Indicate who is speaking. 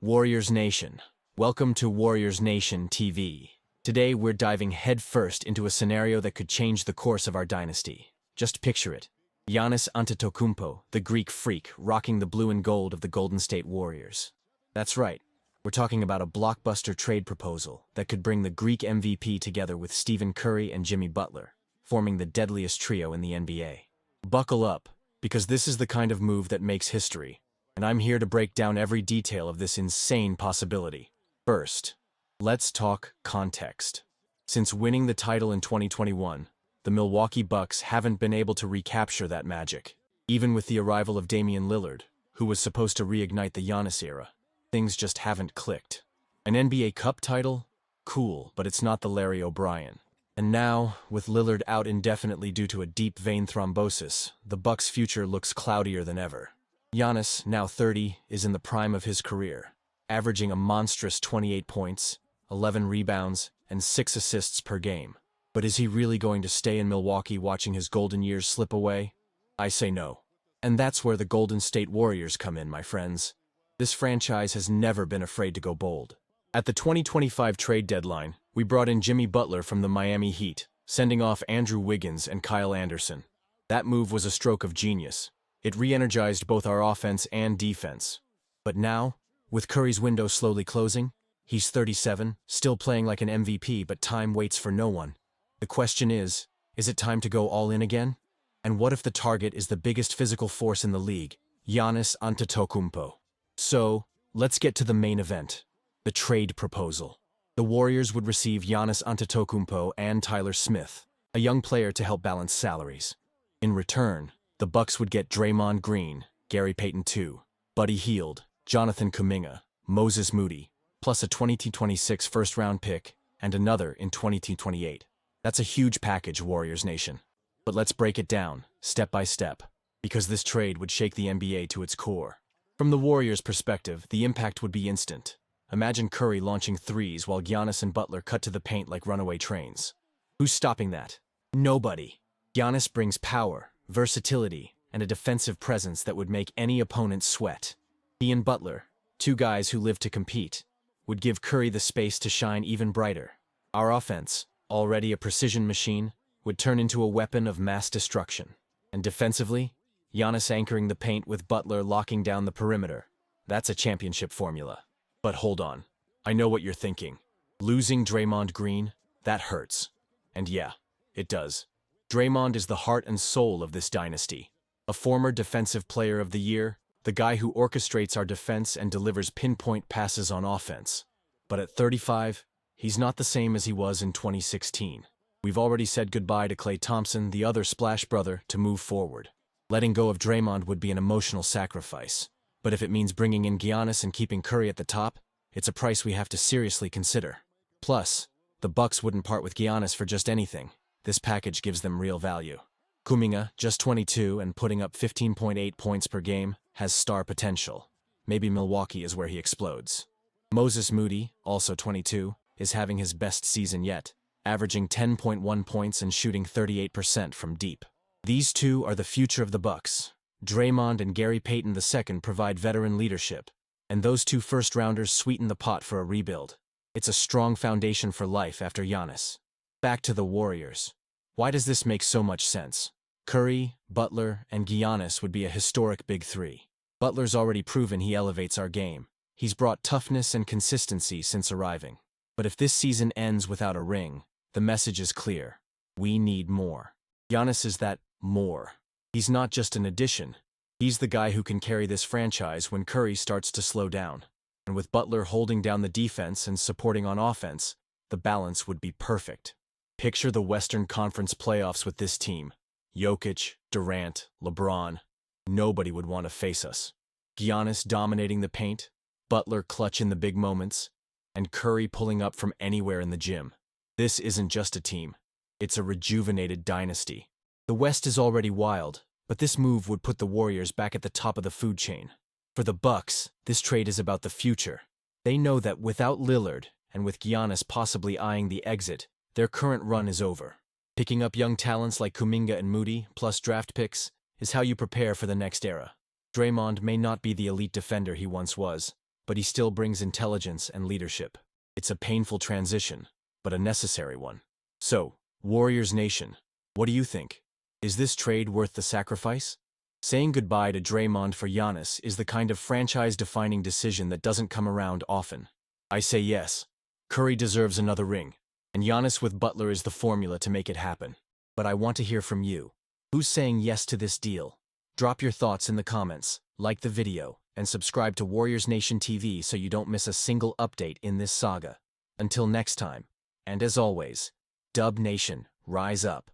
Speaker 1: Warriors Nation. Welcome to Warriors Nation TV. Today we're diving headfirst into a scenario that could change the course of our dynasty. Just picture it. Giannis Antetokounmpo, the Greek freak, rocking the blue and gold of the Golden State Warriors. That's right. We're talking about a blockbuster trade proposal that could bring the Greek MVP together with Stephen Curry and Jimmy Butler, forming the deadliest trio in the NBA. Buckle up, because this is the kind of move that makes history, and I'm here to break down every detail of this insane possibility. First, let's talk context. Since winning the title in 2021, the Milwaukee Bucks haven't been able to recapture that magic. Even with the arrival of Damian Lillard, who was supposed to reignite the Giannis era, things just haven't clicked. An NBA Cup title? Cool, but it's not the Larry O'Brien. And now, with Lillard out indefinitely due to a deep vein thrombosis, the Bucks' future looks cloudier than ever. Giannis, now 30, is in the prime of his career, averaging a monstrous 28 points, 11 rebounds, and 6 assists per game. But is he really going to stay in Milwaukee watching his golden years slip away? I say no. And that's where the Golden State Warriors come in, my friends. This franchise has never been afraid to go bold. At the 2025 trade deadline, we brought in Jimmy Butler from the Miami Heat, sending off Andrew Wiggins and Kyle Anderson. That move was a stroke of genius. It re-energized both our offense and defense. But now, with Curry's window slowly closing, he's 37, still playing like an MVP, but time waits for no one. The question is it time to go all in again? And what if the target is the biggest physical force in the league, Giannis Antetokounmpo? So, let's get to the main event, the trade proposal. The Warriors would receive Giannis Antetokounmpo and Tyler Smith, a young player to help balance salaries. In return, the Bucks would get Draymond Green, Gary Payton II, Buddy Hield, Jonathan Kuminga, Moses Moody, plus a 2026 first-round pick and another in 2028. That's a huge package, Warriors Nation. But let's break it down, step by step, because this trade would shake the NBA to its core. From the Warriors' perspective, the impact would be instant. Imagine Curry launching threes while Giannis and Butler cut to the paint like runaway trains. Who's stopping that? Nobody. Giannis brings power, versatility, and a defensive presence that would make any opponent sweat. He and Butler, two guys who live to compete, would give Curry the space to shine even brighter. Our offense, already a precision machine, would turn into a weapon of mass destruction. And defensively, Giannis anchoring the paint with Butler locking down the perimeter. That's a championship formula. But hold on. I know what you're thinking. Losing Draymond Green, that hurts. And yeah, it does. Draymond is the heart and soul of this dynasty. A former Defensive Player of the Year, the guy who orchestrates our defense and delivers pinpoint passes on offense. But at 35, he's not the same as he was in 2016. We've already said goodbye to Klay Thompson, the other Splash brother, to move forward. Letting go of Draymond would be an emotional sacrifice. But if it means bringing in Giannis and keeping Curry at the top, it's a price we have to seriously consider. Plus, the Bucks wouldn't part with Giannis for just anything. This package gives them real value. Kuminga, just 22 and putting up 15.8 points per game, has star potential. Maybe Milwaukee is where he explodes. Moses Moody, also 22, is having his best season yet, averaging 10.1 points and shooting 38% from deep. These two are the future of the Bucks. Draymond and Gary Payton II provide veteran leadership, and those two first-rounders sweeten the pot for a rebuild. It's a strong foundation for life after Giannis. Back to the Warriors. Why does this make so much sense? Curry, Butler, and Giannis would be a historic big three. Butler's already proven he elevates our game. He's brought toughness and consistency since arriving. But if this season ends without a ring, the message is clear. We need more. Giannis is that more. He's not just an addition. He's the guy who can carry this franchise when Curry starts to slow down. And with Butler holding down the defense and supporting on offense, the balance would be perfect. Picture the Western Conference playoffs with this team. Jokic, Durant, LeBron. Nobody would want to face us. Giannis dominating the paint, Butler clutch in the big moments, and Curry pulling up from anywhere in the gym. This isn't just a team. It's a rejuvenated dynasty. The West is already wild, but this move would put the Warriors back at the top of the food chain. For the Bucks, this trade is about the future. They know that without Lillard, and with Giannis possibly eyeing the exit, their current run is over. Picking up young talents like Kuminga and Moody, plus draft picks, is how you prepare for the next era. Draymond may not be the elite defender he once was, but he still brings intelligence and leadership. It's a painful transition, but a necessary one. So, Warriors Nation, what do you think? Is this trade worth the sacrifice? Saying goodbye to Draymond for Giannis is the kind of franchise-defining decision that doesn't come around often. I say yes. Curry deserves another ring, and Giannis with Butler is the formula to make it happen. But I want to hear from you. Who's saying yes to this deal? Drop your thoughts in the comments, like the video, and subscribe to Warriors Nation TV so you don't miss a single update in this saga. Until next time, and as always, Dub Nation, rise up.